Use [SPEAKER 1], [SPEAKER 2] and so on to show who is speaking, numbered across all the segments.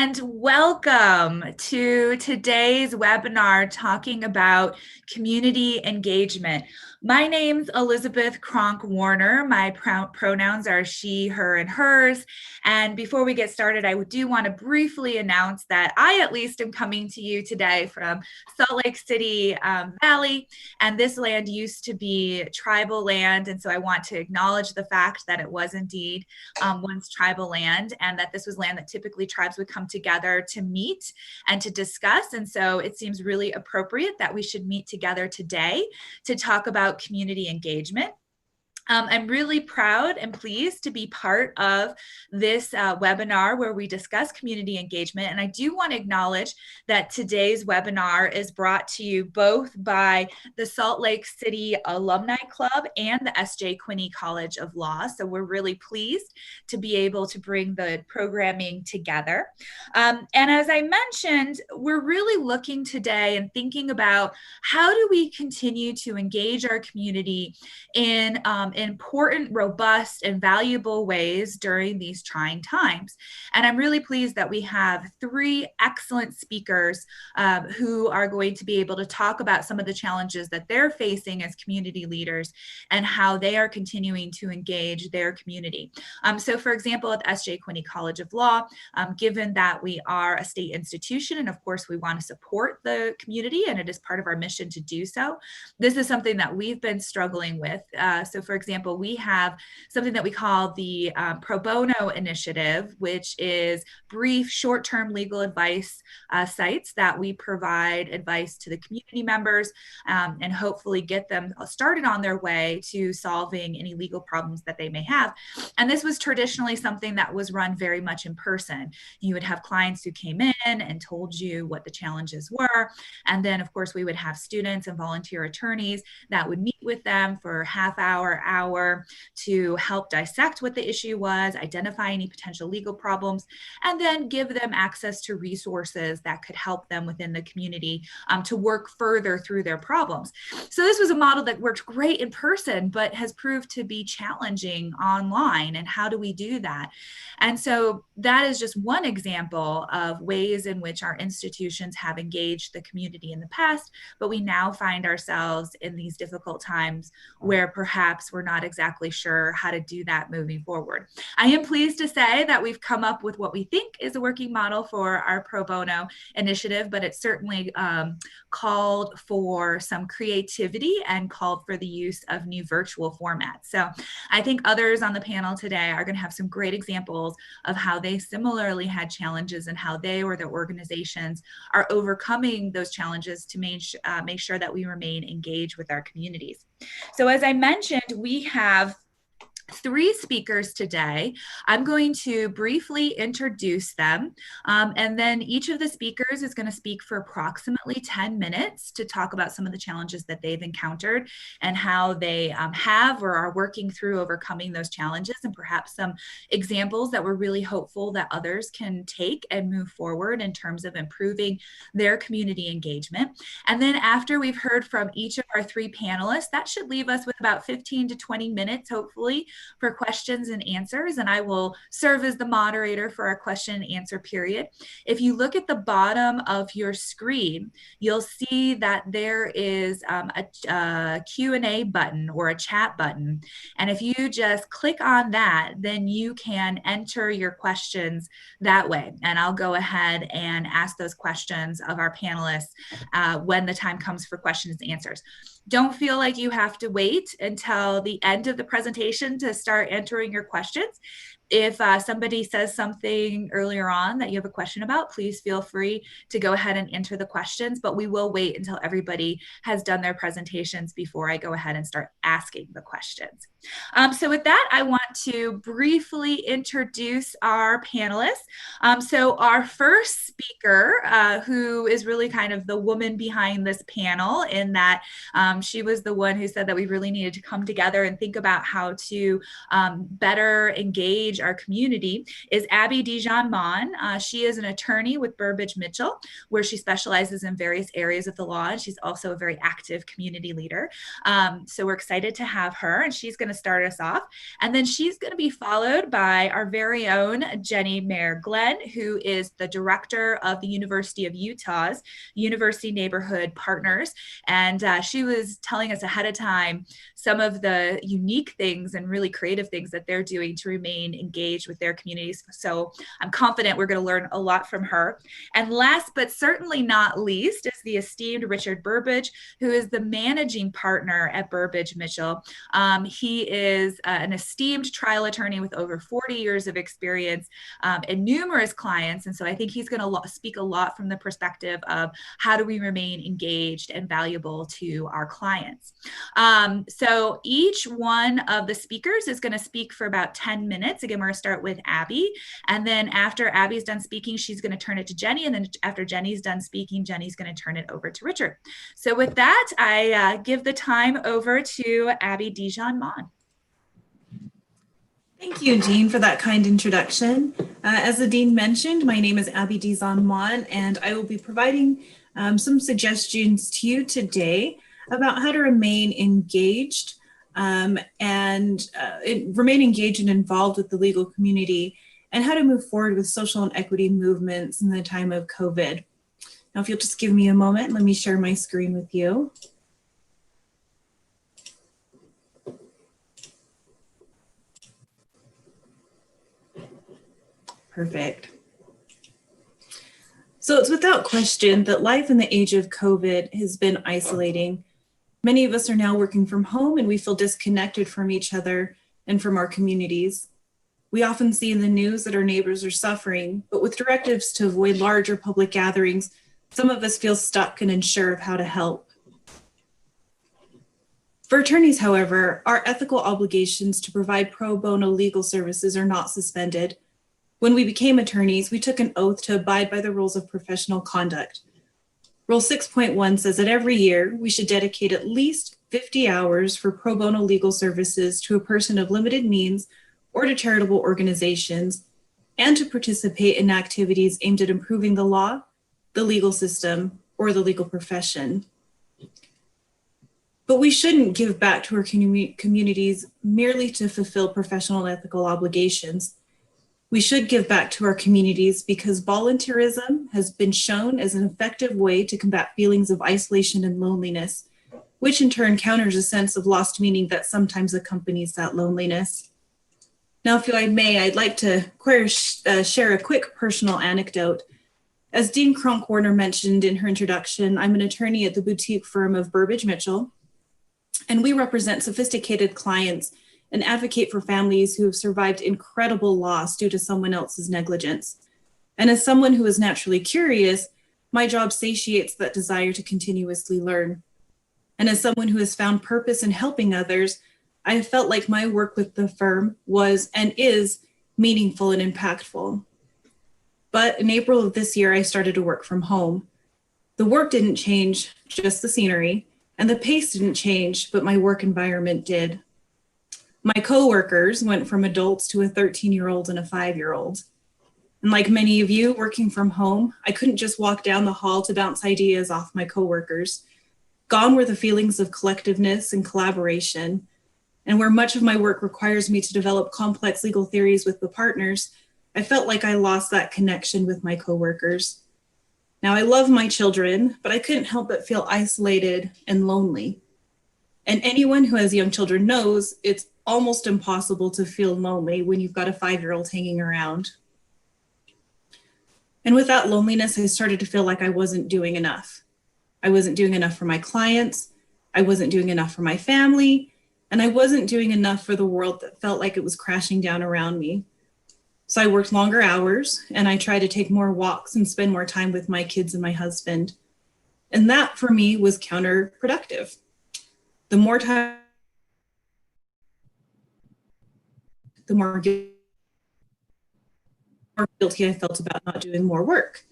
[SPEAKER 1] and welcome to today's webinar talking about community engagement. My name's Elizabeth Kronk-Warner. My pronouns are she, her, and hers. And before we get started, I do want to briefly announce that I at least am coming to you today from Salt Lake City Valley, and this land used to be tribal land, and so I want to acknowledge the fact that it was indeed once tribal land, and that this was land that typically tribes would come together to meet and to discuss. And so it seems really appropriate that we should meet together today to talk about community engagement. I'm really proud and pleased to be part of this webinar where we discuss community engagement. And I do want to acknowledge that today's webinar is brought to you both by the Salt Lake City Alumni Club and the S.J. Quinney College of Law. So we're really pleased to be able to bring the programming together. And as I mentioned, we're really looking today and thinking about how do we continue to engage our community in important, robust, and valuable ways during these trying times. And I'm really pleased that we have three excellent speakers who are going to be able to talk about some of the challenges that they're facing as community leaders and how they are continuing to engage their community. So for example, at the S.J. Quinney College of Law, given that we are a state institution and of course we want to support the community and it is part of our mission to do so, this is something that we've been struggling with. So for example, we have something that we call the Pro Bono Initiative, which is brief short-term legal advice sites that we provide advice to the community members and hopefully get them started on their way to solving any legal problems that they may have. And this was traditionally something that was run very much in person. You would have clients who came in and told you what the challenges were. And then of course we would have students and volunteer attorneys that would meet with them for half hour to help dissect what the issue was, identify any potential legal problems, and then give them access to resources that could help them within the community to work further through their problems. So this was a model that worked great in person, but has proved to be challenging online. And how do we do that? And so that is just one example of ways in which our institutions have engaged the community in the past, but we now find ourselves in these difficult times where perhaps we're not exactly sure how to do that moving forward. I am pleased to say that we've come up with what we think is a working model for our Pro Bono initiative, but it certainly called for some creativity and called for the use of new virtual formats. So I think others on the panel today are going to have some great examples of how they similarly had challenges and how they or their organizations are overcoming those challenges to make sure that we remain engaged with our communities. So as I mentioned, we have three speakers today. I'm going to briefly introduce them, and then each of the speakers is going to speak for approximately 10 minutes to talk about some of the challenges that they've encountered and how they have or are working through overcoming those challenges, and perhaps some examples that we're really hopeful that others can take and move forward in terms of improving their community engagement. And then after we've heard from each of our three panelists, that should leave us with about 15 to 20 minutes, hopefully, for questions and answers, and I will serve as the moderator for our question and answer period. If you look at the bottom of your screen, you'll see that there is a Q&A button or a chat button, and if you just click on that, then you can enter your questions that way, and I'll go ahead and ask those questions of our panelists when the time comes for questions and answers. Don't feel like you have to wait until the end of the presentation to start entering your questions. If somebody says something earlier on that you have a question about, please feel free to go ahead and enter the questions, but we will wait until everybody has done their presentations before I go ahead and start asking the questions. So with that, I want to briefly introduce our panelists. So our first speaker, who is really kind of the woman behind this panel in that she was the one who said that we really needed to come together and think about how to better engage our community, is Abby DiesonMon. She is an attorney with Burbidge Mitchell, where she specializes in various areas of the law, and she's also a very active community leader. So we're excited to have her, and she's going to to start us off. And then she's going to be followed by our very own Jenny Mayer-Glenn, who is the director of the University of Utah's University Neighborhood Partners. And she was telling us ahead of time some of the unique things and really creative things that they're doing to remain engaged with their communities. So I'm confident we're going to learn a lot from her. And last but certainly not least is the esteemed Richard Burbidge, who is the managing partner at Burbidge Mitchell. He is an esteemed trial attorney with over 40 years of experience and numerous clients. And so I think he's going to speak a lot from the perspective of how do we remain engaged and valuable to our clients. So each one of the speakers is going to speak for about 10 minutes. Again, we're going to start with Abby. And then after Abby's done speaking, she's going to turn it to Jenny. And then after Jenny's done speaking, Jenny's going to turn it over to Richard. So with that, I give the time over to Abby DiesonMon.
[SPEAKER 2] Thank you, Dean, for that kind introduction. As the Dean mentioned, my name is Abby DiesonMon, and I will be providing some suggestions to you today about how to remain engaged and involved with the legal community, and how to move forward with social and equity movements in the time of COVID. Now, if you'll just give me a moment, let me share my screen with you. Perfect. So it's without question that life in the age of COVID has been isolating. Many of us are now working from home, and we feel disconnected from each other and from our communities. We often see in the news that our neighbors are suffering, but with directives to avoid larger public gatherings, some of us feel stuck and unsure of how to help. For attorneys, however, our ethical obligations to provide pro bono legal services are not suspended. When we became attorneys, we took an oath to abide by the rules of professional conduct. Rule 6.1 says that every year we should dedicate at least 50 hours for pro bono legal services to a person of limited means or to charitable organizations, and to participate in activities aimed at improving the law, the legal system, or the legal profession. But we shouldn't give back to our communities merely to fulfill professional and ethical obligations. We should give back to our communities because volunteerism has been shown as an effective way to combat feelings of isolation and loneliness, which in turn counters a sense of lost meaning that sometimes accompanies that loneliness. Now, if I may, I'd like to share a quick personal anecdote. As Dean Kronk-Warner mentioned in her introduction, I'm an attorney at the boutique firm of Burbidge Mitchell, and we represent sophisticated clients and advocate for families who have survived incredible loss due to someone else's negligence. And as someone who is naturally curious, my job satiates that desire to continuously learn. And as someone who has found purpose in helping others, I have felt like my work with the firm was and is meaningful and impactful. But in April of this year, I started to work from home. The work didn't change, just the scenery, and the pace didn't change, but my work environment did. My coworkers went from adults to a 13-year-old and a 5-year-old. And like many of you working from home, I couldn't just walk down the hall to bounce ideas off my coworkers. Gone were the feelings of collectiveness and collaboration. And where much of my work requires me to develop complex legal theories with the partners, I felt like I lost that connection with my coworkers. Now, I love my children, but I couldn't help but feel isolated and lonely. And anyone who has young children knows it's almost impossible to feel lonely when you've got a 5-year-old hanging around. And with that loneliness, I started to feel like I wasn't doing enough. I wasn't doing enough for my clients. I wasn't doing enough for my family. And I wasn't doing enough for the world that felt like it was crashing down around me. So I worked longer hours, and I tried to take more walks and spend more time with my kids and my husband. And that for me was counterproductive. The more time, the more guilty I felt about not doing more work.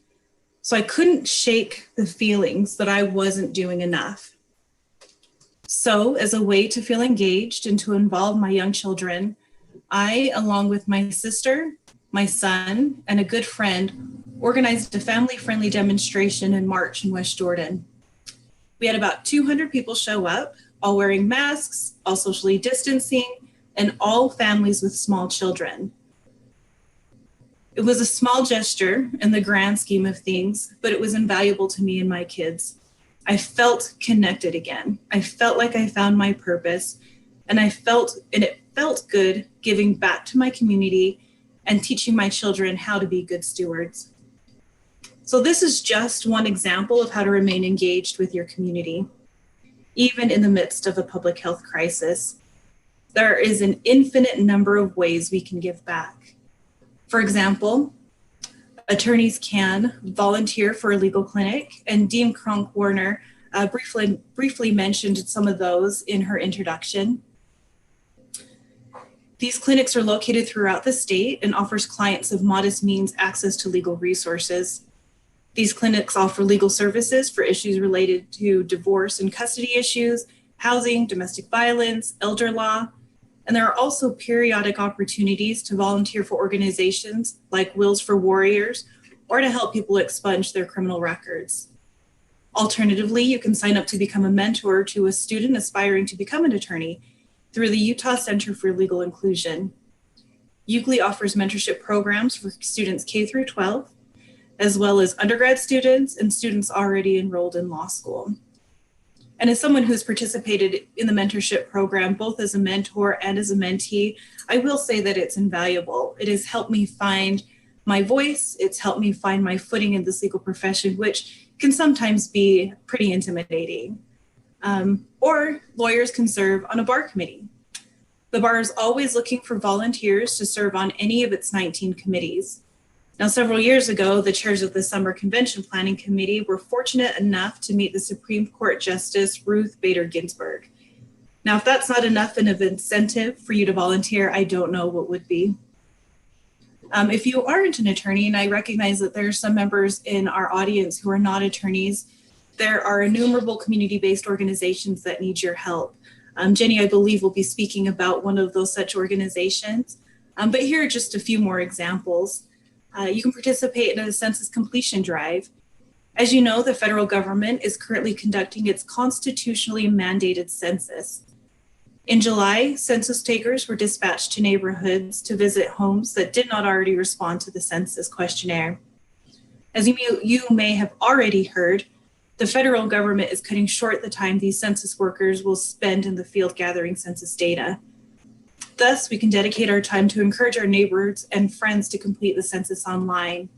[SPEAKER 2] So I couldn't shake the feelings that I wasn't doing enough. So as a way to feel engaged and to involve my young children, I, along with my sister, my son, and a good friend, organized a family-friendly demonstration in March in West Jordan. We had about 200 people show up, all wearing masks, all socially distancing, and all families with small children. It was a small gesture in the grand scheme of things, but it was invaluable to me and my kids. I felt connected again. I felt like I found my purpose, and it felt good giving back to my community and teaching my children how to be good stewards. So this is just one example of how to remain engaged with your community, even in the midst of a public health crisis. There is an infinite number of ways we can give back. For example, attorneys can volunteer for a legal clinic, and Dean Kronk-Warner briefly mentioned some of those in her introduction. These clinics are located throughout the state and offers clients of modest means access to legal resources. These clinics offer legal services for issues related to divorce and custody issues, housing, domestic violence, elder law, and there are also periodic opportunities to volunteer for organizations like Wills for Warriors or to help people expunge their criminal records. Alternatively, you can sign up to become a mentor to a student aspiring to become an attorney through the Utah Center for Legal Inclusion. UCLE offers mentorship programs for students K through 12, as well as undergrad students and students already enrolled in law school. And as someone who's participated in the mentorship program, both as a mentor and as a mentee, I will say that it's invaluable. It has helped me find my voice. It's helped me find my footing in this legal profession, which can sometimes be pretty intimidating. Or lawyers can serve on a bar committee. The bar is always looking for volunteers to serve on any of its 19 committees. Now, several years ago, the chairs of the Summer Convention Planning Committee were fortunate enough to meet the Supreme Court Justice Ruth Bader Ginsburg. Now, if that's not enough of an incentive for you to volunteer, I don't know what would be. If you aren't an attorney, and I recognize that there are some members in our audience who are not attorneys, there are innumerable community-based organizations that need your help. Jenny, I believe, will be speaking about one of those such organizations, but here are just a few more examples. You can participate in a census completion drive. As you know, the federal government is currently conducting its constitutionally mandated census. In July, census takers were dispatched to neighborhoods to visit homes that did not already respond to the census questionnaire. As you may have already heard, the federal government is cutting short the time these census workers will spend in the field gathering census data. Thus, we can dedicate our time to encourage our neighbors and friends to complete the census online.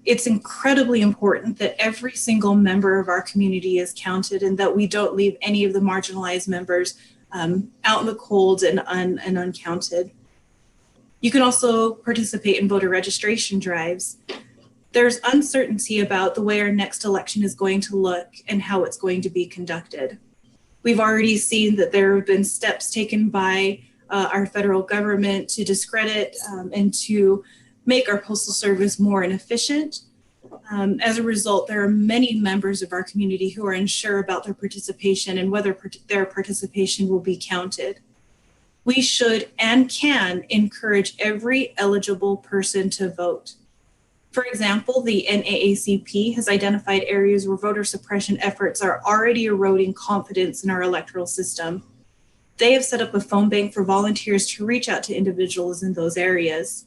[SPEAKER 2] It's incredibly important that every single member of our community is counted and that we don't leave any of the marginalized members out in the cold and uncounted. You can also participate in voter registration drives. There's uncertainty about the way our next election is going to look and how it's going to be conducted. We've already seen that there have been steps taken by our federal government to discredit and to make our postal service more inefficient. As a result, there are many members of our community who are unsure about their participation and whether their participation will be counted. We should and can encourage every eligible person to vote. For example, the NAACP has identified areas where voter suppression efforts are already eroding confidence in our electoral system. They have set up a phone bank for volunteers to reach out to individuals in those areas.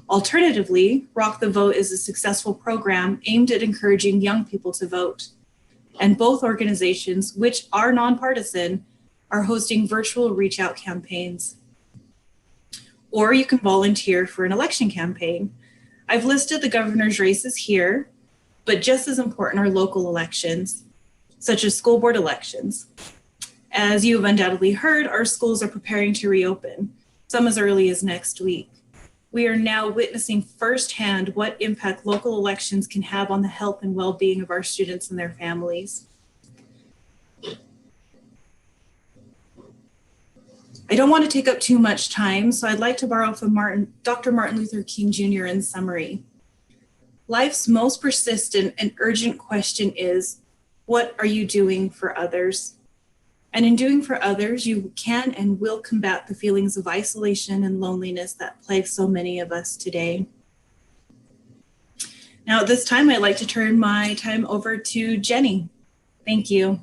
[SPEAKER 2] Alternatively, Rock the Vote is a successful program aimed at encouraging young people to vote. And both organizations, which are nonpartisan, are hosting virtual reach out campaigns. Or you can volunteer for an election campaign. I've listed the governor's races here, but just as important are local elections, such as school board elections. As you have undoubtedly heard, our schools are preparing to reopen, some as early as next week. We are now witnessing firsthand what impact local elections can have on the health and well-being of our students and their families. I don't want to take up too much time, so I'd like to borrow from Dr. Martin Luther King Jr. in summary. Life's most persistent and urgent question is, what are you doing for others? And in doing for others, you can and will combat the feelings of isolation and loneliness that plague so many of us today. Now at this time, I'd like to turn my time over to Jenny. Thank you.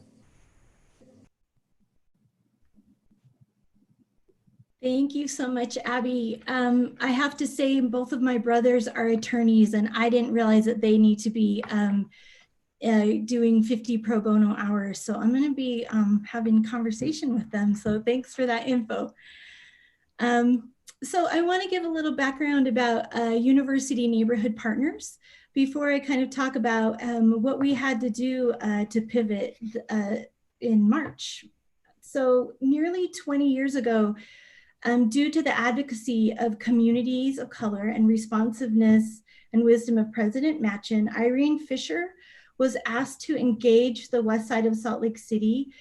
[SPEAKER 3] Thank you so much, Abby. I have to say, both of my brothers are attorneys, and I didn't realize that they need to be doing 50 pro bono hours. So I'm going to be having conversation with them. So thanks for that info. So I want to give a little background about University Neighborhood Partners before I kind of talk about what we had to do to pivot in March. So nearly 20 years ago, due to the advocacy of communities of color and responsiveness and wisdom of President Machen, Irene Fisher was asked to engage the west side of Salt Lake City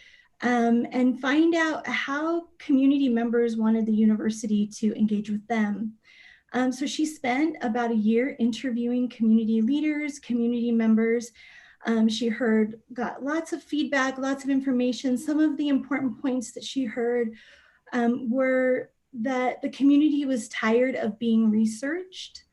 [SPEAKER 3] and find out how community members wanted the university to engage with them. So she spent about a year interviewing community leaders, community members. She got lots of feedback, lots of information. Some of the important points that she heard were that the community was tired of being researched,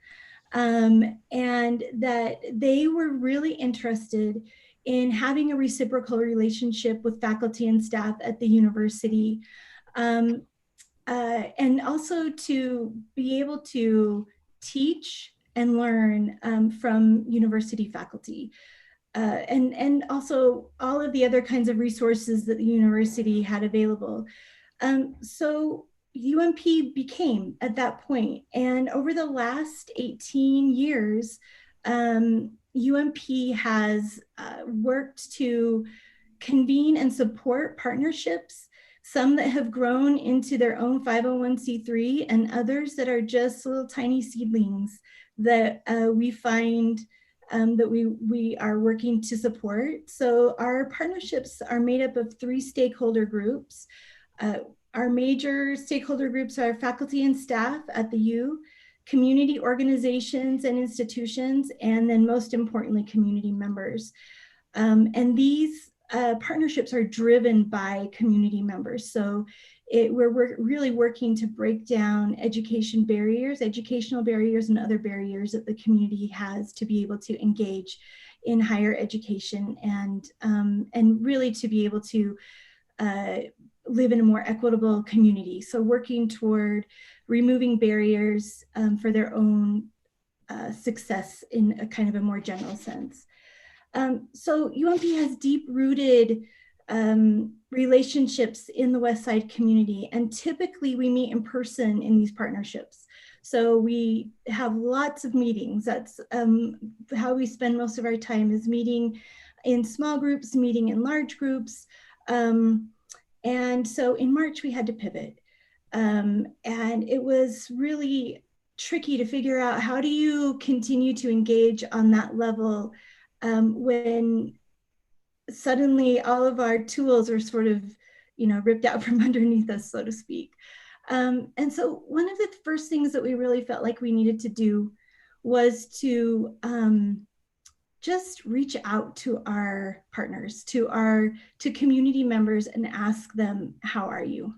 [SPEAKER 3] and that they were really interested in having a reciprocal relationship with faculty and staff at the university, and also to be able to teach and learn from university faculty. And also all of the other kinds of resources that the university had available. So UMP became at that point, and over the last 18 years, UMP has worked to convene and support partnerships, some that have grown into their own 501c3 and others that are just little tiny seedlings that we find that we are working to support. So our partnerships are made up of 3 stakeholder groups. Our major stakeholder groups are faculty and staff at the U, community organizations and institutions, and then most importantly, community members. And these partnerships are driven by community members. So we're really working to break down educational barriers and other barriers that the community has to be able to engage in higher education and really to be able to live in a more equitable community. So working toward removing barriers for their own success in a kind of a more general sense. So UMP has deep-rooted relationships in the West Side community, and typically we meet in person in these partnerships. So we have lots of meetings. That's how we spend most of our time, is meeting in small groups, meeting in large groups. And so in March we had to pivot. And it was really tricky to figure out, how do you continue to engage on that level when suddenly all of our tools are sort of, ripped out from underneath us, so to speak. And so one of the first things that we really felt like we needed to do was to just reach out to our partners, to community members, and ask them, how are you?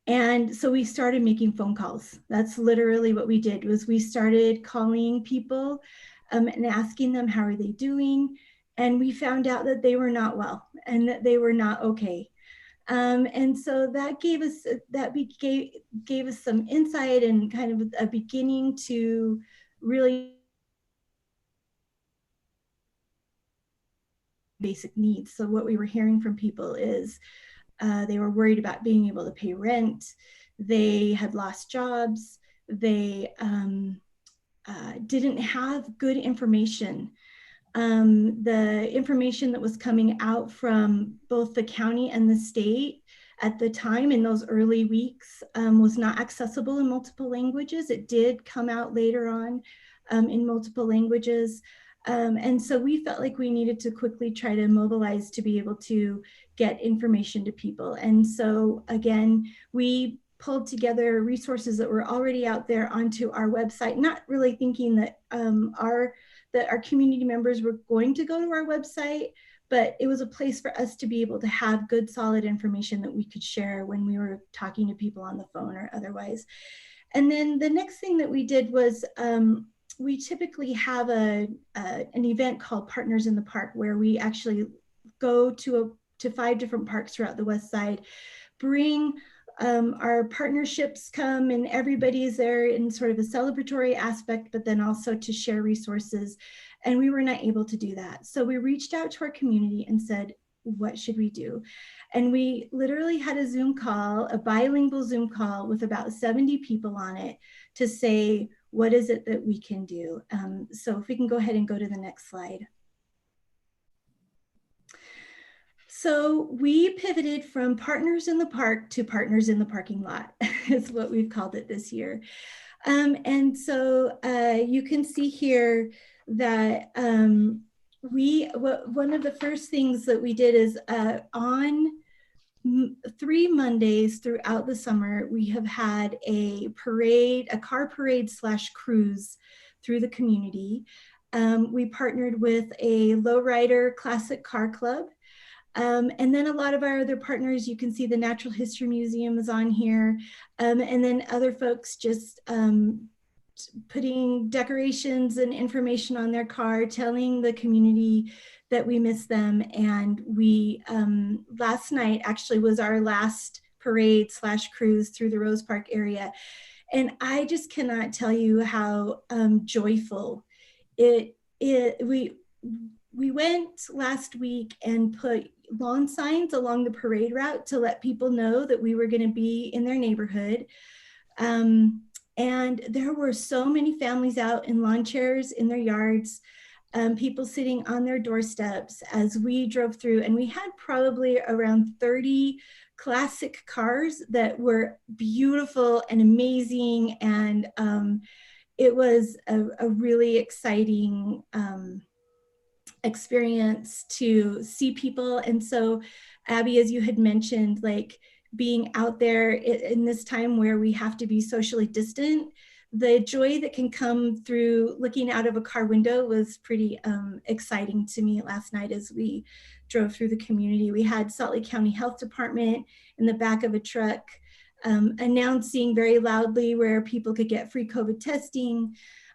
[SPEAKER 3] And so we started making phone calls. That's literally what we did, was we started calling people and asking them, how are they doing? And we found out that they were not well and that they were not okay. And so that gave us some insight and kind of a beginning to really basic needs. So what we were hearing from people is they were worried about being able to pay rent. They had lost jobs. They didn't have good information. The information that was coming out from both the county and the state at the time in those early weeks was not accessible in multiple languages. It did come out later on in multiple languages. And so we felt like we needed to quickly try to mobilize to be able to get information to people. And so again, we pulled together resources that were already out there onto our website, not really thinking that our community members were going to go to our website, but it was a place for us to be able to have good, solid information that we could share when we were talking to people on the phone or otherwise. And then the next thing that we did was we typically have an event called Partners in the Park, where we actually go to 5 different parks throughout the West Side, bring Our partnerships come and everybody's there in sort of a celebratory aspect, but then also to share resources. And we were not able to do that. So we reached out to our community and said, what should we do? And we literally had a Zoom call, a bilingual Zoom call with about 70 people on it to say, what is it that we can do? So if we can go ahead and go to the next slide. So we pivoted from partners in the park to partners in the parking lot is what we've called it this year. And so you can see here that one of the first things that we did is on 3 Mondays throughout the summer, we have had a parade, a car parade / cruise through the community. We partnered with a lowrider classic car club. And then a lot of our other partners, you can see the Natural History Museum is on here. And then other folks just putting decorations and information on their car, telling the community that we miss them. And we, last night actually was our last parade / cruise through the Rose Park area. And I just cannot tell you how joyful we went last week and put lawn signs along the parade route to let people know that we were going to be in their neighborhood. And there were so many families out in lawn chairs in their yards, people sitting on their doorsteps as we drove through, and we had probably around 30 classic cars that were beautiful and amazing. And it was a really exciting experience to see people. And so, Abby, as you had mentioned, like being out there in this time where we have to be socially distant, the joy that can come through looking out of a car window was pretty exciting to me last night as we drove through the community. We had Salt Lake County Health Department in the back of a truck announcing very loudly where people could get free COVID testing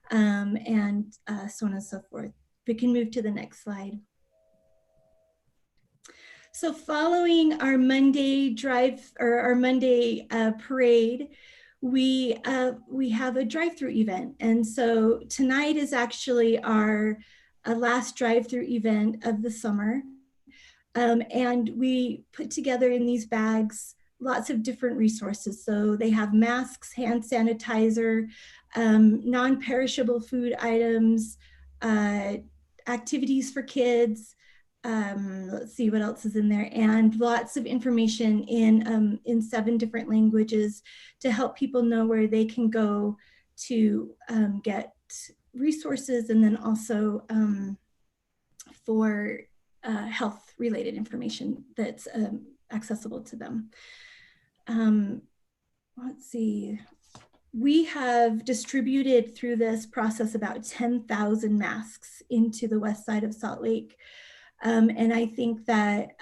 [SPEAKER 3] and so on and so forth. We can move to the next slide. So following our Monday parade, we have a drive-through event. And so tonight is actually our last drive-through event of the summer. And we put together in these bags lots of different resources. So they have masks, hand sanitizer, non-perishable food items, activities for kids. Let's see what else is in there, and lots of information in 7 different languages to help people know where they can go to get resources, and then also for health related information that's accessible to them. Let's see. We have distributed through this process about 10,000 masks into the west side of Salt Lake. And I think that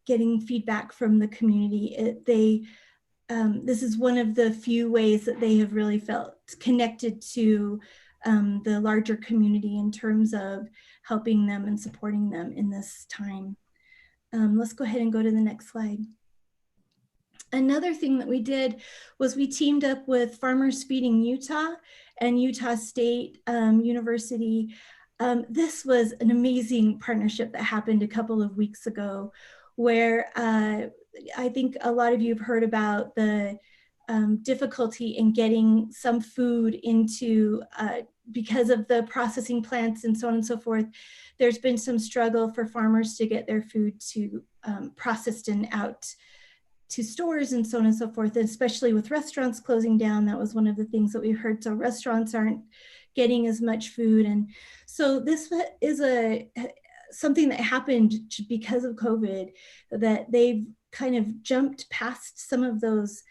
[SPEAKER 3] getting feedback from the community, this is one of the few ways that they have really felt connected to the larger community in terms of helping them and supporting them in this time. Let's go ahead and go to the next slide. Another thing that we did was we teamed up with Farmers Feeding Utah and Utah State University. This was an amazing partnership that happened a couple of weeks ago, where I think a lot of you have heard about the difficulty in getting some food into, because of the processing plants and so on and so forth. There's been some struggle for farmers to get their food to processed and out to stores and so on and so forth, and especially with restaurants closing down. That was one of the things that we heard. So restaurants aren't getting as much food. And so this is something that happened because of COVID, that they've kind of jumped past some of those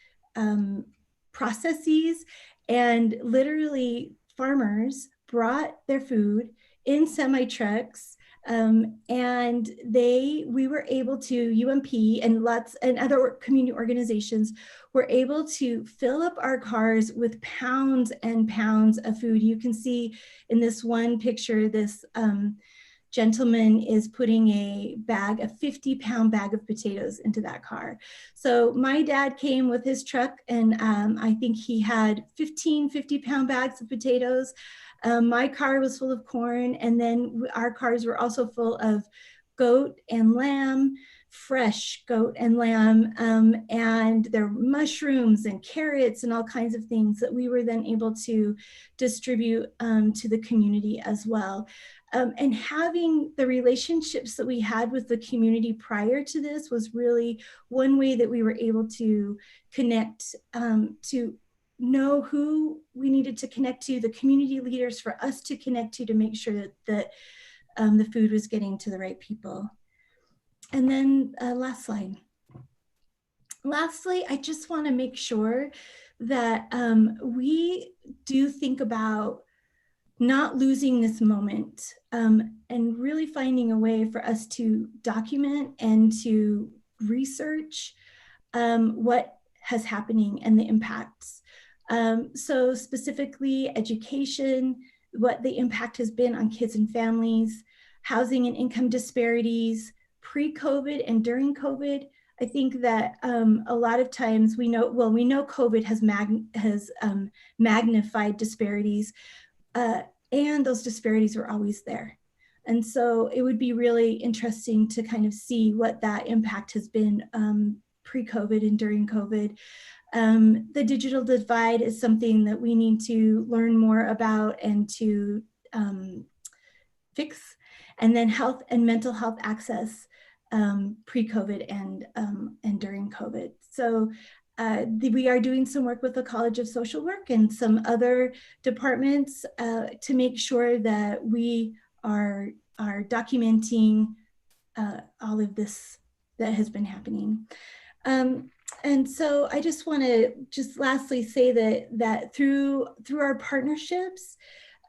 [SPEAKER 3] processes, and literally farmers brought their food in semi trucks. And we were able to, UMP and other community organizations were able to fill up our cars with pounds and pounds of food. You can see in this one picture, this gentleman is putting a 50-pound bag of potatoes into that car. So my dad came with his truck, and I think he had 15 50-pound bags of potatoes. My car was full of corn, and then our cars were also full of goat and lamb, fresh goat and lamb, and there were mushrooms and carrots and all kinds of things that we were then able to distribute to the community as well. And having the relationships that we had with the community prior to this was really one way that we were able to connect, to know who we needed to connect to, the community leaders for us to connect to make sure that the food was getting to the right people. And then last slide. Lastly, I just want to make sure that we do think about not losing this moment, and really finding a way for us to document and to research what has happening and the impacts. So specifically education, what the impact has been on kids and families, housing and income disparities, pre-COVID and during COVID. I think that a lot of times we know COVID has magnified disparities, and those disparities were always there. And so it would be really interesting to kind of see what that impact has been pre-COVID and during COVID. The digital divide is something that we need to learn more about and to fix. And then health and mental health access pre-COVID and during COVID. So we are doing some work with the College of Social Work and some other departments to make sure that we are documenting all of this that has been happening. And so I just want to lastly say that through our partnerships,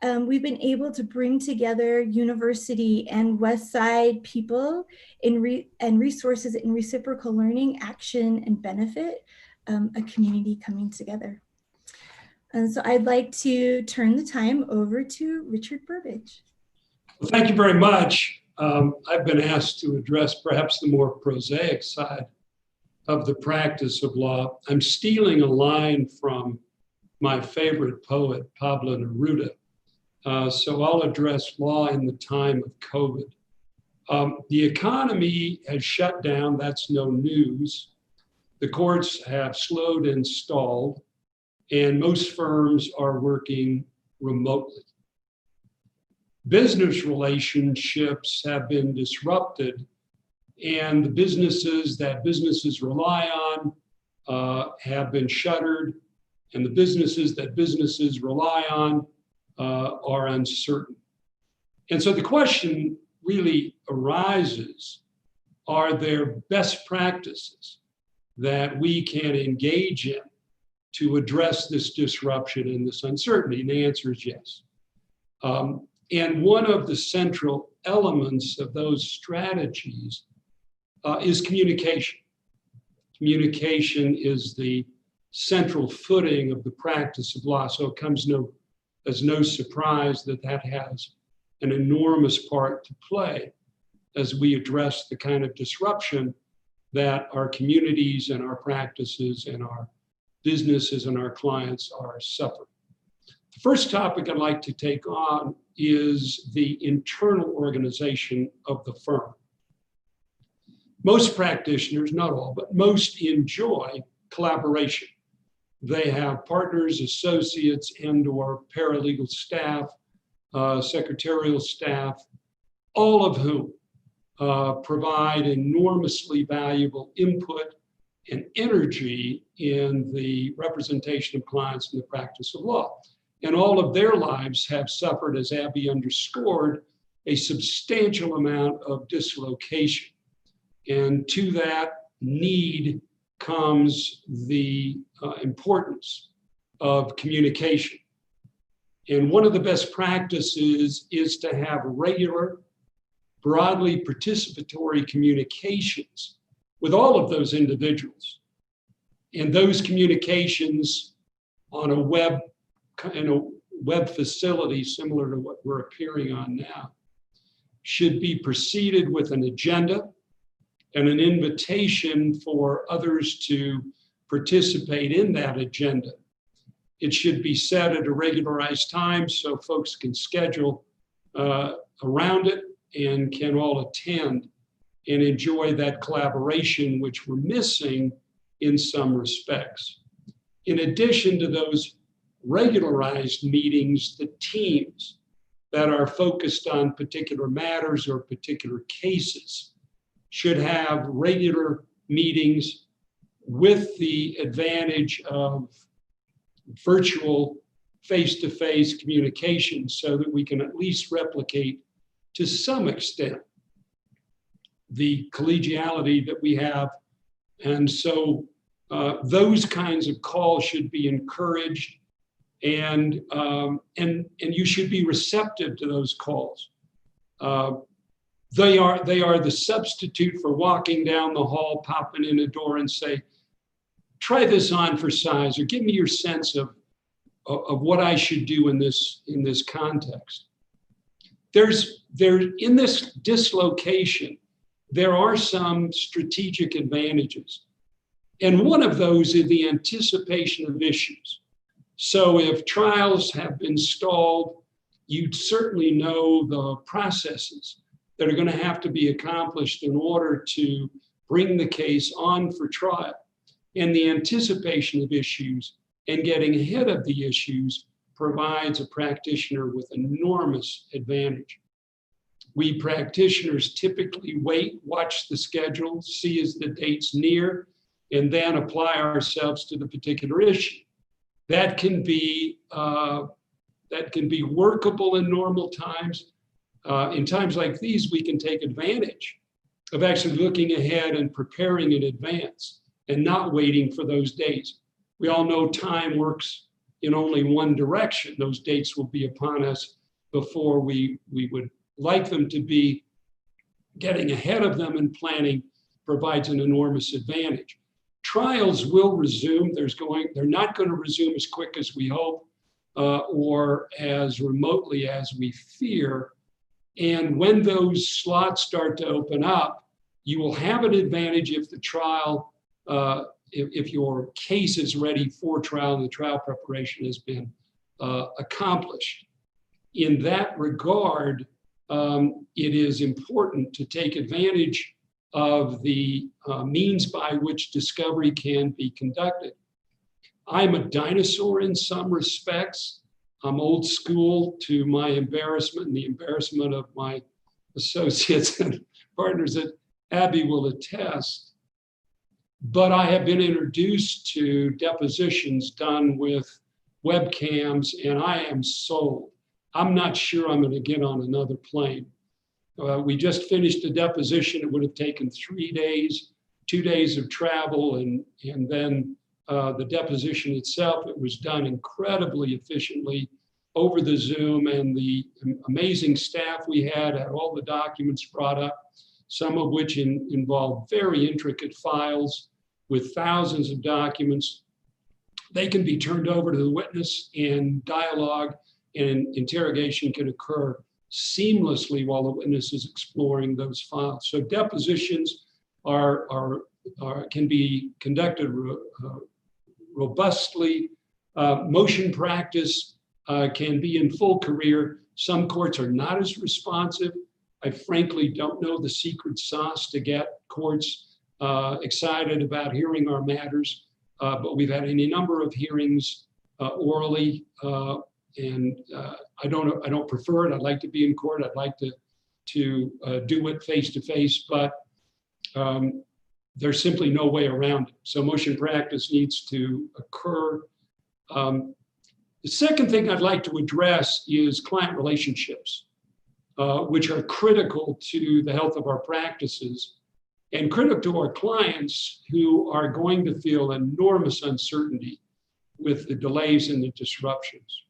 [SPEAKER 3] we've been able to bring together university and West Side people and resources in reciprocal learning, action, and benefit, a community coming together. And so I'd like to turn the time over to Richard Burbidge.
[SPEAKER 4] Well, thank you very much. I've been asked to address perhaps the more prosaic side of the practice of law. I'm stealing a line from my favorite poet, Pablo Neruda. So I'll address law in the time of COVID. The economy has shut down, that's no news. The courts have slowed and stalled, and most firms are working remotely. Business relationships have been disrupted, and the businesses that businesses rely on have been shuttered, and the businesses that businesses rely on are uncertain. And so the question really arises, are there best practices that we can engage in to address this disruption and this uncertainty? And the answer is yes. And one of the central elements of those strategies is communication. Communication is the central footing of the practice of law, so it comes as no surprise that that has an enormous part to play as we address the kind of disruption that our communities and our practices and our businesses and our clients are suffering. The first topic I'd like to take on is the internal organization of the firm. Most practitioners, not all, but most enjoy collaboration. They have partners, associates, and/or paralegal staff, secretarial staff, all of whom provide enormously valuable input and energy in the representation of clients in the practice of law. And all of their lives have suffered, as Abby underscored, a substantial amount of dislocation. And to that need comes the importance of communication. And one of the best practices is to have regular, broadly participatory communications with all of those individuals. And those communications on a web facility similar to what we're appearing on now should be preceded with an agenda and an invitation for others to participate in that agenda. It should be set at a regularized time so folks can schedule around it and can all attend and enjoy that collaboration, which we're missing in some respects. In addition to those regularized meetings, the teams that are focused on particular matters or particular cases should have regular meetings with the advantage of virtual face-to-face communication so that we can at least replicate to some extent the collegiality that we have. And so those kinds of calls should be encouraged, and you should be receptive to those calls. They are the substitute for walking down the hall, popping in a door and say, try this on for size, or give me your sense of what I should do in this context. In this dislocation, there are some strategic advantages. And one of those is the anticipation of issues. So if trials have been stalled, you'd certainly know the processes that are going to have to be accomplished in order to bring the case on for trial. And the anticipation of issues and getting ahead of the issues provides a practitioner with enormous advantage. We practitioners typically wait, watch the schedule, see as the date's near, and then apply ourselves to the particular issue. That can be workable in normal times. In times like these, we can take advantage of actually looking ahead and preparing in advance and not waiting for those dates. We all know time works in only one direction. Those dates will be upon us before we would like them to be. Getting ahead of them and planning provides an enormous advantage. Trials will resume. They're not going to resume as quick as we hope or as remotely as we fear. And when those slots start to open up, you will have an advantage if the trial, if your case is ready for trial and the trial preparation has been accomplished. In that regard, it is important to take advantage of the means by which discovery can be conducted. I'm a dinosaur in some respects. I'm old school to my embarrassment and the embarrassment of my associates and partners at Abby will attest. But I have been introduced to depositions done with webcams, and I am sold. I'm not sure I'm going to get on another plane. We just finished a deposition. It would have taken 3 days, 2 days of travel, and then the deposition itself. It was done incredibly efficiently over the Zoom, and the amazing staff we had all the documents brought up, some of which involved very intricate files with thousands of documents. They can be turned over to the witness, and dialogue and interrogation can occur seamlessly while the witness is exploring those files. So depositions can be conducted robustly. Motion practice can be in full career. Some courts are not as responsive. I frankly don't know the secret sauce to get courts excited about hearing our matters, but we've had any number of hearings orally, and I don't prefer it. I'd like to be in court. I'd like to do it face to face, but there's simply no way around it. So motion practice needs to occur. The second thing I'd like to address is client relationships, which are critical to the health of our practices and critical to our clients who are going to feel enormous uncertainty with the delays and the disruptions.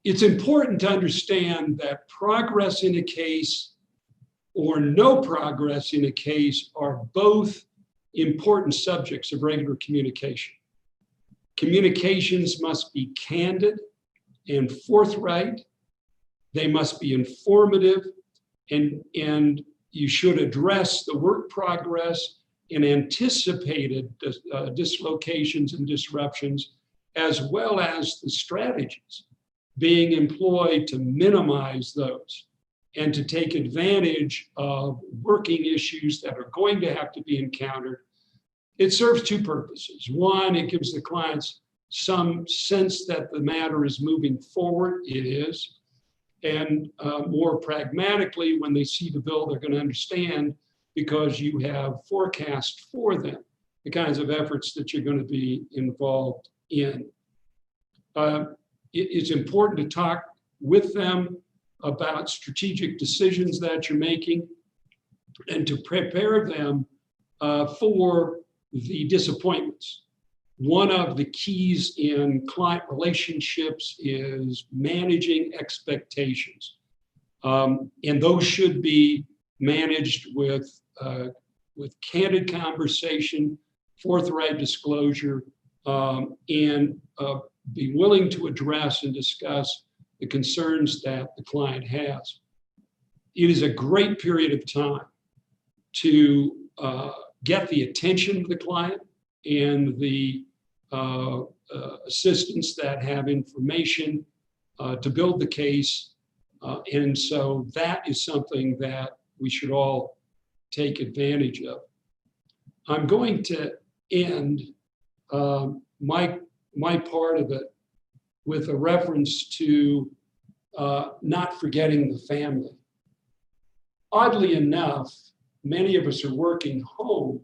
[SPEAKER 4] It's important to understand that progress in a case or no progress in a case are both important subjects of regular communication. Communications must be candid and forthright, They must be informative, and you should address the work progress and anticipated dislocations and disruptions, as well as the strategies being employed to minimize those and to take advantage of working issues that are going to have to be encountered. It serves two purposes. One, it gives the clients some sense that the matter is moving forward. It is. And more pragmatically, when they see the bill, they're going to understand, because you have forecast for them the kinds of efforts that you're going to be involved in. It's important to talk with them about strategic decisions that you're making and to prepare them for the disappointments. One of the keys in client relationships is managing expectations. And those should be managed with candid conversation, forthright disclosure, and be willing to address and discuss the concerns that the client has. It is a great period of time to get the attention of the client and the assistants that have information to build the case. And so that is something that we should all take advantage of. I'm going to end my part of it with a reference to not forgetting the family. Oddly enough, many of us are working home,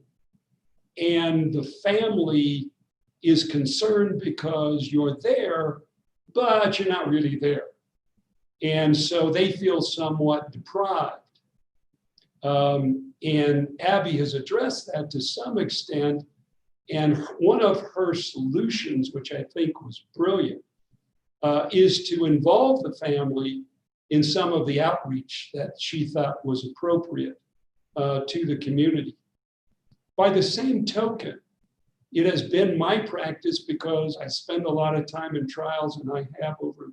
[SPEAKER 4] and the family is concerned because you're there, but you're not really there. And so they feel somewhat deprived. And Abby has addressed that to some extent. And one of her solutions, which I think was brilliant, is to involve the family in some of the outreach that she thought was appropriate to the community. By the same token, it has been my practice, because I spend a lot of time in trials, and I have over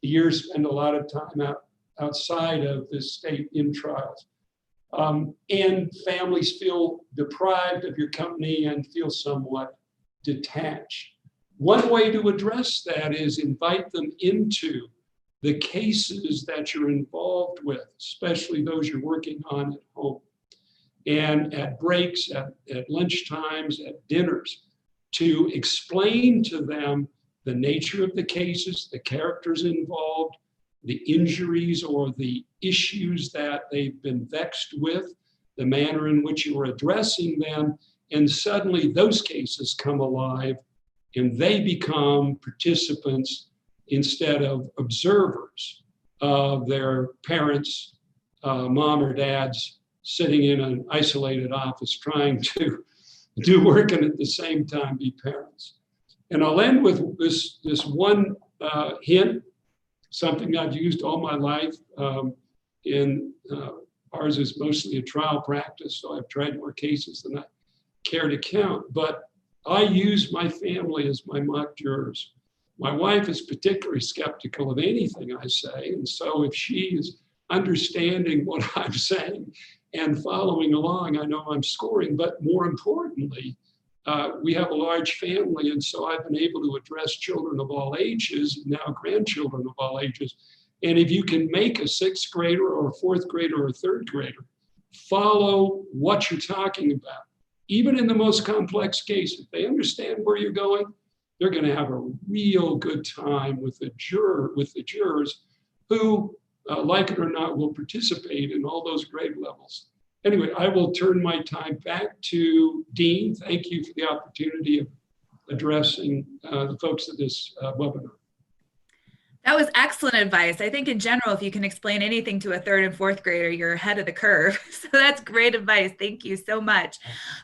[SPEAKER 4] the years spent a lot of time outside of this state in trials. And families feel deprived of your company and feel somewhat detached. One way to address that is invite them into the cases that you're involved with, especially those you're working on at home, and at breaks, at lunch times, at dinners, to explain to them the nature of the cases, the characters involved, the injuries or the issues that they've been vexed with, the manner in which you are addressing them, and suddenly those cases come alive and they become participants instead of observers of their parents, mom or dads, sitting in an isolated office trying to do work and at the same time be parents. And I'll end with this one hint, something I've used all my life. Ours is mostly a trial practice, so I've tried more cases than I care to count. But I use my family as my mock jurors. My wife is particularly skeptical of anything I say, and so if she is understanding what I'm saying and following along, I know I'm scoring. But more importantly, we have a large family, and so I've been able to address children of all ages, now grandchildren of all ages. And if you can make a sixth grader or a fourth grader or a third grader follow what you're talking about, even in the most complex case, if they understand where you're going, they're going to have a real good time with the jurors who, like it or not, will participate in all those grade levels. Anyway, I will turn my time back to Dean. Thank you for the opportunity of addressing the folks at this webinar.
[SPEAKER 1] That was excellent advice. I think in general, if you can explain anything to a third and fourth grader, you're ahead of the curve. So that's great advice. Thank you so much.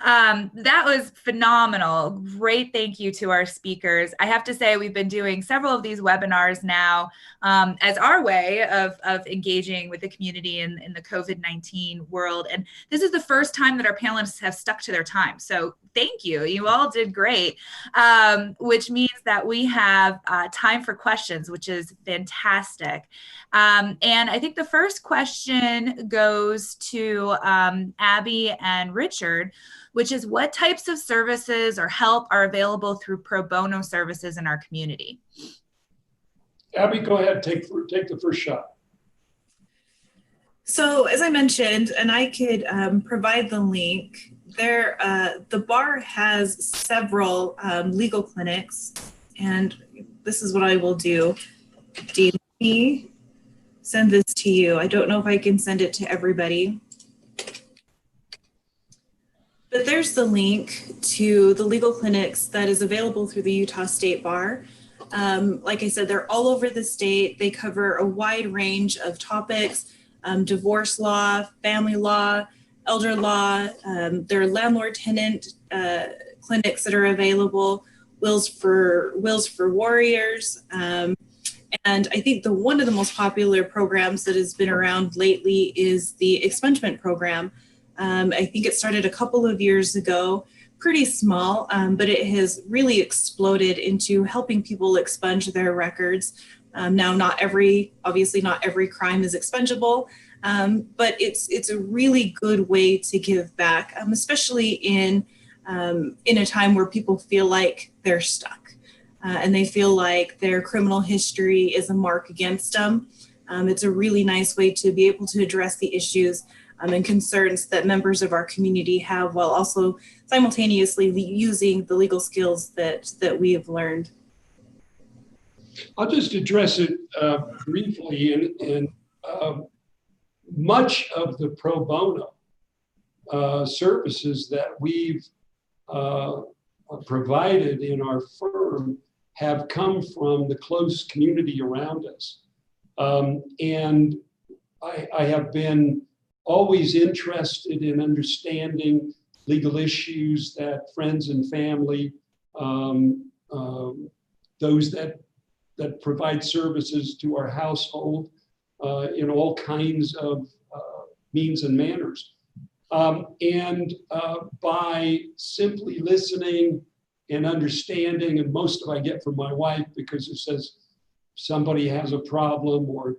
[SPEAKER 1] That was phenomenal. Great thank you to our speakers. I have to say, we've been doing several of these webinars now as our way of engaging with the community in the COVID-19 world. And this is the first time that our panelists have stuck to their time. So thank you. You all did great, which means that we have time for questions, which is is fantastic. And I think the first question goes to Abby and Richard, which is what types of services or help are available through pro bono services in our community?
[SPEAKER 4] Abby, go ahead, take the first shot.
[SPEAKER 2] So as I mentioned, and I could provide the link, the bar has several legal clinics, and this is what I will do. Dean, let me send this to you. I don't know if I can send it to everybody, but there's the link to the legal clinics that is available through the Utah State Bar. Like I said, they're all over the state. They cover a wide range of topics. Divorce law, family law, elder law. There are landlord-tenant clinics that are available, wills for warriors. And I think one of the most popular programs that has been around lately is the expungement program. I think it started a couple of years ago, pretty small, but it has really exploded into helping people expunge their records. Now, obviously not every crime is expungible, but it's a really good way to give back, especially in a time where people feel like they're stuck and they feel like their criminal history is a mark against them. It's a really nice way to be able to address the issues and concerns that members of our community have, while also simultaneously using the legal skills that we have learned.
[SPEAKER 4] I'll just address it briefly. And much of the pro bono services that we've provided in our firm have come from the close community around us. And I have been always interested in understanding legal issues that friends and family, those that provide services to our household in all kinds of means and manners. And by simply listening and understanding, and most of I get from my wife because it says somebody has a problem or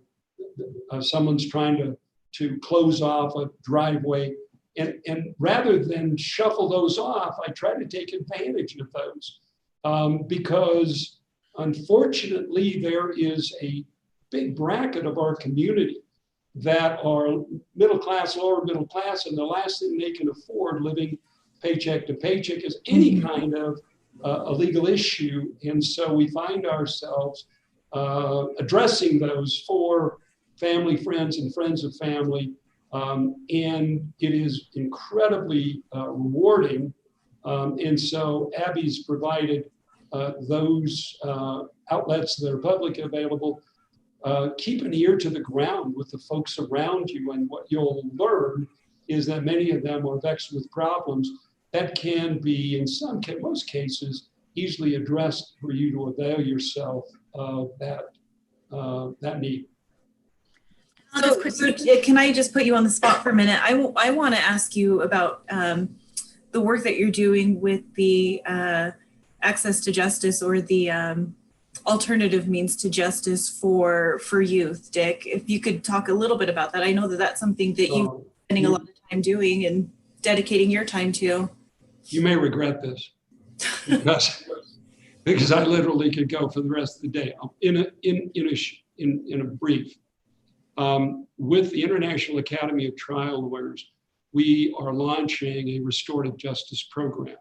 [SPEAKER 4] someone's trying to close off a driveway. And rather than shuffle those off, I try to take advantage of those because unfortunately, there is a big bracket of our community that are middle class, lower middle class, and the last thing they can afford living paycheck to paycheck is any kind of a legal issue. And so we find ourselves addressing those for family, friends, and friends of family. And it is incredibly rewarding. And so Abby's provided those outlets that are publicly available. Keep an ear to the ground with the folks around you, and what you'll learn is that many of them are vexed with problems that can be, in most cases, easily addressed for you to avail yourself of that need.
[SPEAKER 2] So can I just put you on the spot for a minute? I want to ask you about the work that you're doing with the access to justice, or the alternative means to justice for youth. Dick, if you could talk a little bit about that. I know that that's something that you're spending a lot of time doing and dedicating your time to.
[SPEAKER 4] You may regret this because I literally could go for the rest of the day. In a brief, with the International Academy of Trial Lawyers, we are launching a restorative justice program.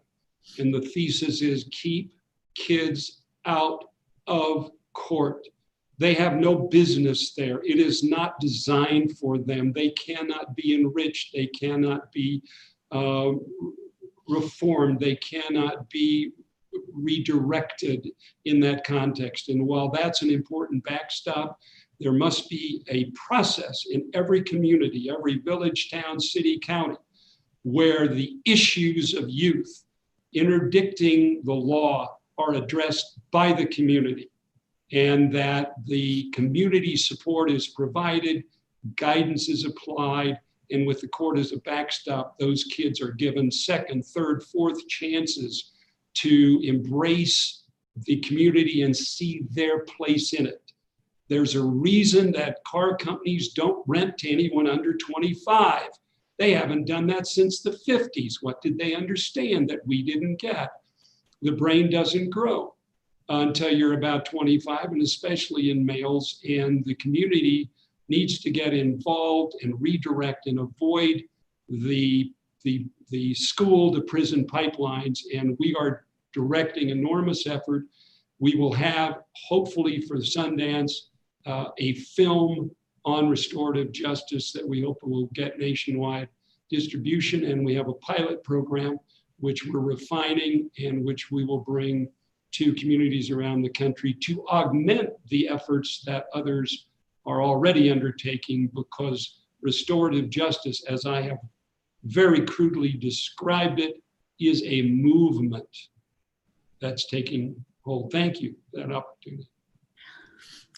[SPEAKER 4] And the thesis is keep kids out of court. They have no business there. It is not designed for them. They cannot be enriched. They cannot be reformed. They cannot be redirected in that context. And while that's an important backstop, there must be a process in every community, every village, town, city, county, where the issues of youth interdicting the law are addressed by the community, and that the community support is provided, guidance is applied, and with the court as a backstop, those kids are given second, third, fourth chances to embrace the community and see their place in it. There's a reason that car companies don't rent to anyone under 25. They haven't done that since the 50s. What did they understand that we didn't get? The brain doesn't grow until you're about 25, and especially in males, and the community needs to get involved and redirect and avoid the school to prison pipelines, and we are directing enormous effort. We will have, hopefully for Sundance, a film on restorative justice that we hope will get nationwide distribution, and we have a pilot program which we're refining and which we will bring to communities around the country to augment the efforts that others are already undertaking, because restorative justice, as I have very crudely described it, is a movement that's taking hold. Thank you for that opportunity.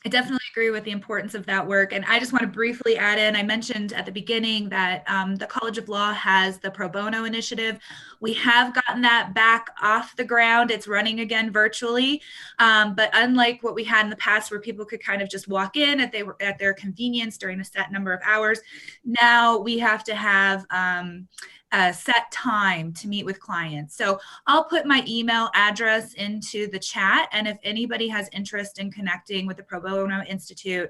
[SPEAKER 1] I definitely agree with the importance of that work. And I just want to briefly add in, I mentioned at the beginning that the College of Law has the Pro Bono Initiative. We have gotten that back off the ground. It's running again virtually. But unlike what we had in the past where people could kind of just walk in at their convenience during a set number of hours, now we have to have a set time to meet with clients. So I'll put my email address into the chat. And if anybody has interest in connecting with the Pro Bono Institute,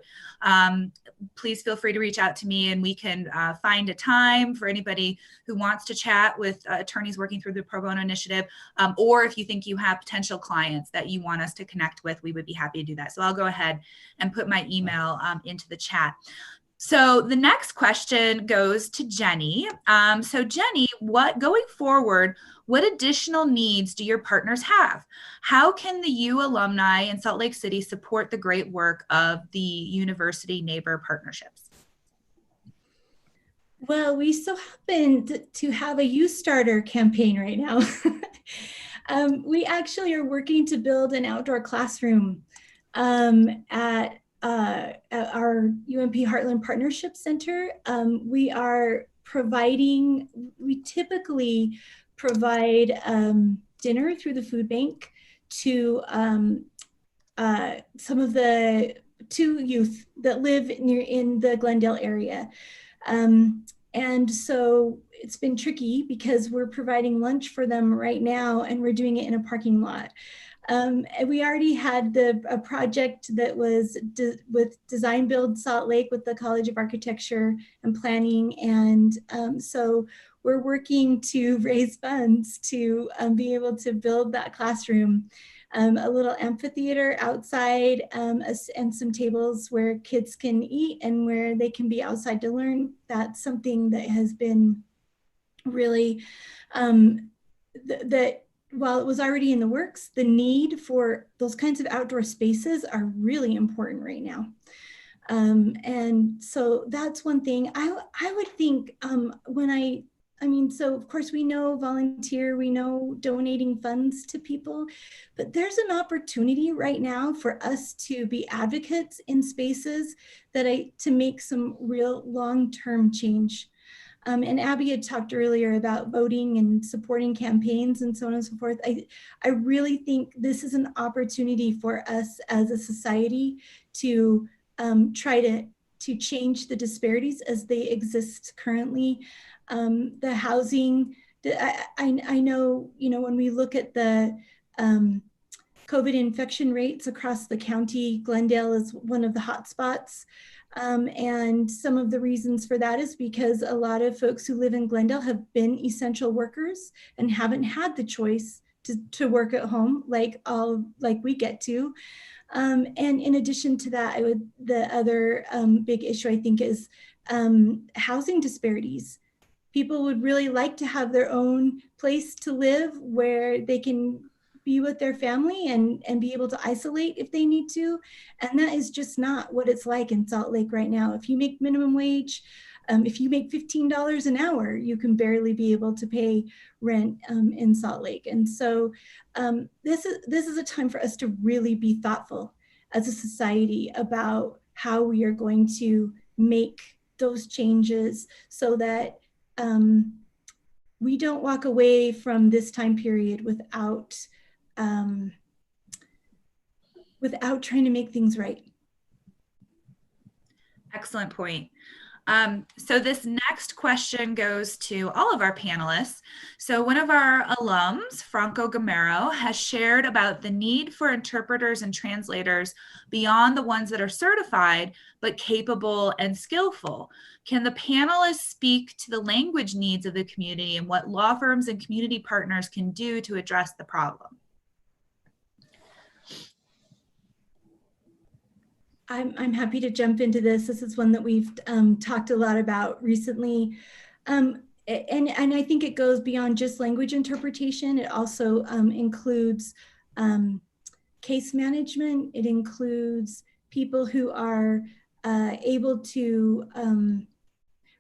[SPEAKER 1] please feel free to reach out to me, and we can find a time for anybody who wants to chat with attorneys working through the Pro Bono Initiative. Or if you think you have potential clients that you want us to connect with, we would be happy to do that. So I'll go ahead and put my email into the chat. So the next question goes to Jenny. So Jenny, going forward, what additional needs do your partners have? How can the U alumni in Salt Lake City support the great work of the University Neighbor Partnerships?
[SPEAKER 3] Well, we so happen to have a U Starter campaign right now. We actually are working to build an outdoor classroom at our UMP Heartland Partnership Center. We typically provide dinner through the food bank to some of the youth that live in the Glendale area. And so it's been tricky because we're providing lunch for them right now, and we're doing it in a parking lot. We already had a project that was with Design Build Salt Lake with the College of Architecture and Planning. And so we're working to raise funds to be able to build that classroom, a little amphitheater outside, and some tables where kids can eat and where they can be outside to learn. That's something that has been really, that while it was already in the works, the need for those kinds of outdoor spaces are really important right now. And so that's one thing I would think so of course we know volunteer, we know donating funds to people, but there's an opportunity right now for us to be advocates in spaces to make some real long-term change. And Abby had talked earlier about voting and supporting campaigns and so on and so forth. I really think this is an opportunity for us as a society to try to change the disparities as they exist currently. The housing, I know, when we look at the COVID infection rates across the county, Glendale is one of the hot spots. And some of the reasons for that is because a lot of folks who live in Glendale have been essential workers and haven't had the choice to work at home like we get to. And in addition to that, the other big issue I think is housing disparities. People would really like to have their own place to live where they can be with their family and be able to isolate if they need to. And that is just not what it's like in Salt Lake right now. If you make minimum wage, if you make $15 an hour, you can barely be able to pay rent in Salt Lake. And so this is a time for us to really be thoughtful as a society about how we are going to make those changes so that we don't walk away from this time period without trying to make things right.
[SPEAKER 1] Excellent point. So this next question goes to all of our panelists. So one of our alums, Franco Gamero, has shared about the need for interpreters and translators beyond the ones that are certified, but capable and skillful. Can the panelists speak to the language needs of the community and what law firms and community partners can do to address the problem?
[SPEAKER 3] I'm happy to jump into this. This is one that we've talked a lot about recently. And I think it goes beyond just language interpretation. It also includes case management. It includes people who are able to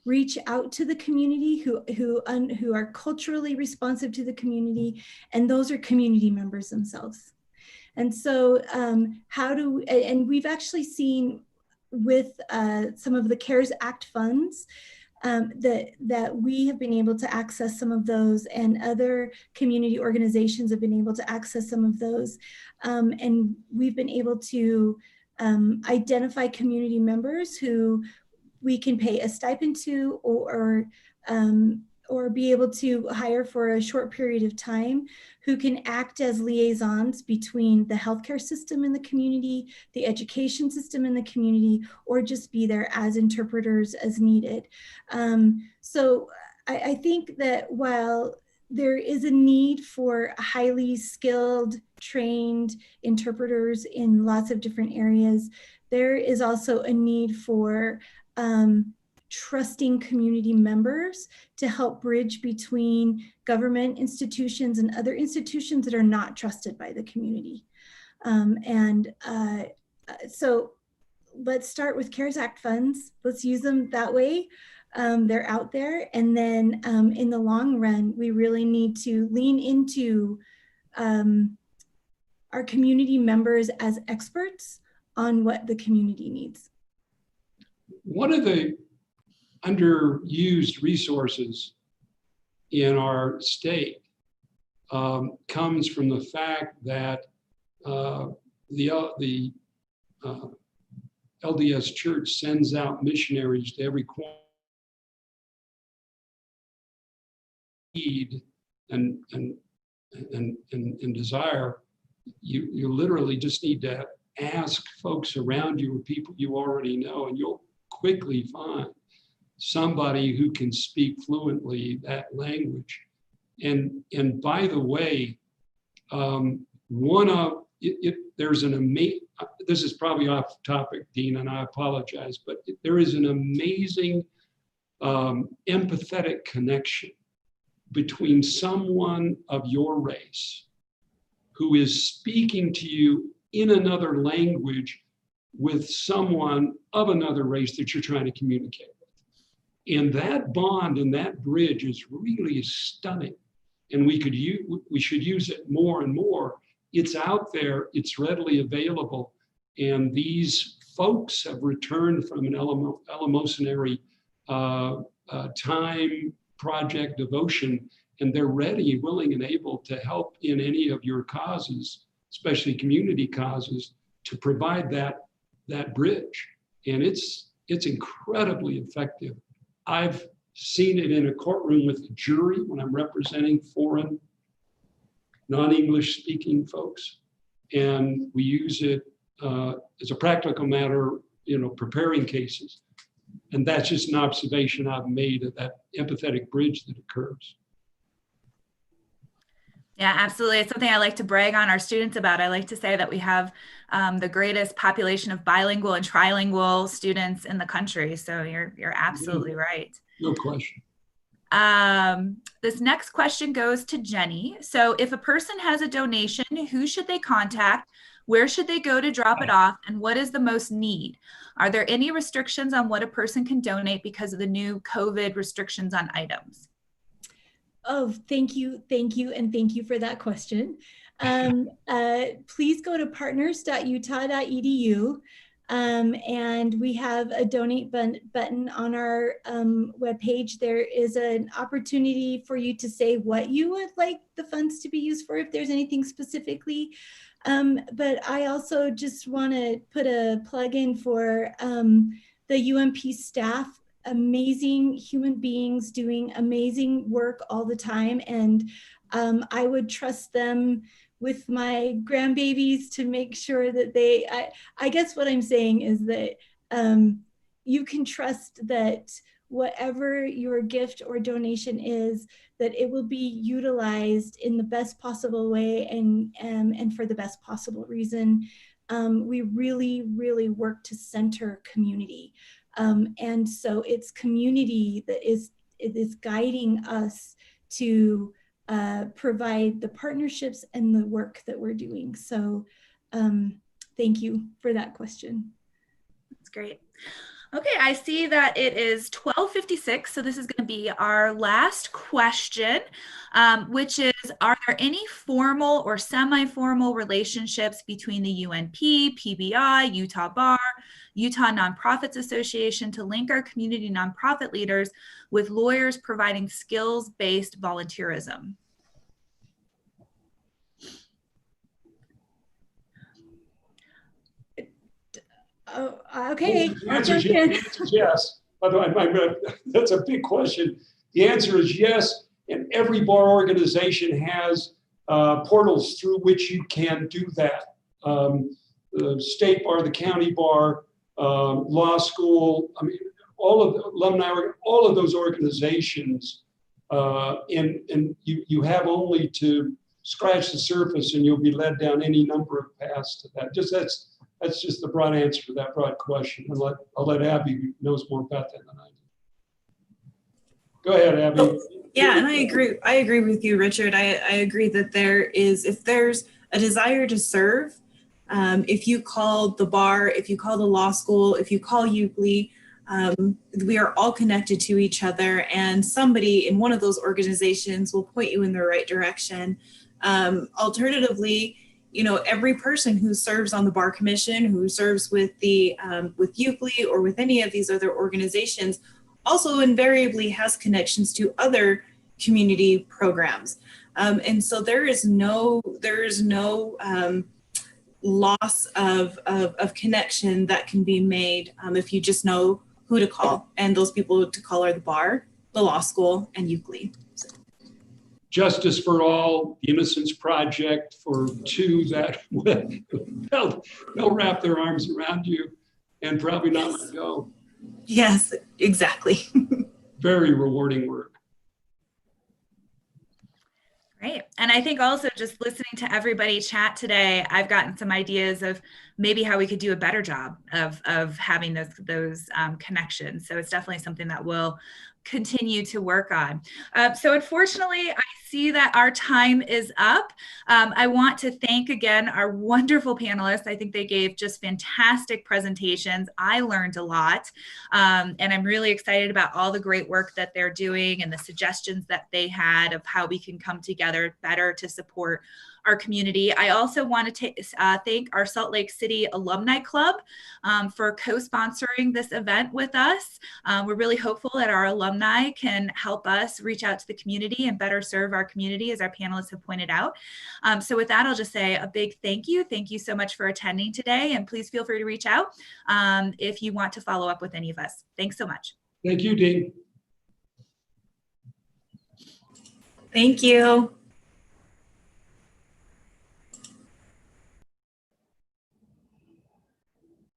[SPEAKER 3] reach out to the community, who are culturally responsive to the community, and those are community members themselves. And so and we've actually seen with some of the CARES Act funds that we have been able to access some of those, and other community organizations have been able to access some of those. And we've been able to identify community members who we can pay a stipend to, or be able to hire for a short period of time, who can act as liaisons between the healthcare system in the community, the education system in the community, or just be there as interpreters as needed. So I think that while there is a need for highly skilled, trained interpreters in lots of different areas, there is also a need for trusting community members to help bridge between government institutions and other institutions that are not trusted by the community. So let's start with CARES Act funds. Let's use them that way. They're out there. And then in the long run, we really need to lean into our community members as experts on what the community needs.
[SPEAKER 4] One of the underused resources in our state comes from the fact that the LDS Church sends out missionaries to every corner need and desire. You literally just need to ask folks around you or people you already know, and you'll quickly find somebody who can speak fluently that language. And by the way, there's an amazing, this is probably off topic, Dean, and I apologize, but there is an amazing empathetic connection between someone of your race who is speaking to you in another language with someone of another race that you're trying to communicate with. And that bond and that bridge is really stunning. And we should use it more and more. It's out there, it's readily available. And these folks have returned from an eleemosynary time project devotion, and they're ready, willing, and able to help in any of your causes, especially community causes, to provide that bridge. And it's incredibly effective. I've seen it in a courtroom with a jury when I'm representing foreign, non-English speaking folks. And we use it as a practical matter, preparing cases. And that's just an observation I've made of that empathetic bridge that occurs.
[SPEAKER 1] Yeah, absolutely. It's something I like to brag on our students about. I like to say that we have the greatest population of bilingual and trilingual students in the country. So you're absolutely right.
[SPEAKER 4] No question.
[SPEAKER 1] This next question goes to Jenny. So if a person has a donation, who should they contact? Where should they go to drop it off? And what is the most need? Are there any restrictions on what a person can donate because of the new COVID restrictions on items?
[SPEAKER 3] Oh, thank you, and thank you for that question. Please go to partners.utah.edu, and we have a donate button on our webpage. There is an opportunity for you to say what you would like the funds to be used for, if there's anything specifically. But I also just want to put a plug in for the UMP staff, amazing human beings doing amazing work all the time. And I would trust them with my grandbabies to make sure that I guess what I'm saying is that you can trust that whatever your gift or donation is, that it will be utilized in the best possible way and for the best possible reason. We really, really work to center community. And so it's community that is guiding us to provide the partnerships and the work that we're doing. So thank you for that question.
[SPEAKER 1] That's great. Okay, I see that it is 12:56, so this is going to be our last question, which is, are there any formal or semi-formal relationships between the UNP, PBI, Utah Bar, Utah Nonprofits Association to link our community nonprofit leaders with lawyers providing skills-based volunteerism?
[SPEAKER 3] Oh, okay.
[SPEAKER 4] The answer is yes. By the way, that's a big question. The answer is yes, and every bar organization has portals through which you can do that. The state bar, the county bar, law school, I mean, all of the alumni, all of those organizations, and you have only to scratch the surface and you'll be led down any number of paths to that. That's just the broad answer to that broad question. I'll let Abby, who knows more about that than I do. Go ahead, Abby.
[SPEAKER 2] Yeah, and I agree with you, Richard. I agree that if there's a desire to serve, if you call the bar, if you call the law school, if you call UCLE, we are all connected to each other, and somebody in one of those organizations will point you in the right direction. Alternatively, every person who serves on the Bar Commission, who serves with with UCLE or with any of these other organizations, also invariably has connections to other community programs. And so there is no loss of connection that can be made if you just know who to call. And those people to call are the bar, the law school, and UCLE.
[SPEAKER 4] Justice for All, the Innocence Project, for two that they'll wrap their arms around you and probably not let go.
[SPEAKER 2] Yes, exactly.
[SPEAKER 4] Very rewarding work.
[SPEAKER 1] Great. And I think also just listening to everybody chat today, I've gotten some ideas of maybe how we could do a better job of having those connections. So it's definitely something that we'll continue to work on. So unfortunately, I see that our time is up. I want to thank again our wonderful panelists. I think they gave just fantastic presentations. I learned a lot, and I'm really excited about all the great work that they're doing and the suggestions that they had of how we can come together better to support our community. I also want to thank our Salt Lake City Alumni Club for co-sponsoring this event with us. We're really hopeful that our alumni can help us reach out to the community and better serve our community, as our panelists have pointed out. So with that, I'll just say a big thank you. Thank you so much for attending today, and please feel free to reach out if you want to follow up with any of us. Thanks so much.
[SPEAKER 4] Thank you, Dean.
[SPEAKER 2] Thank you.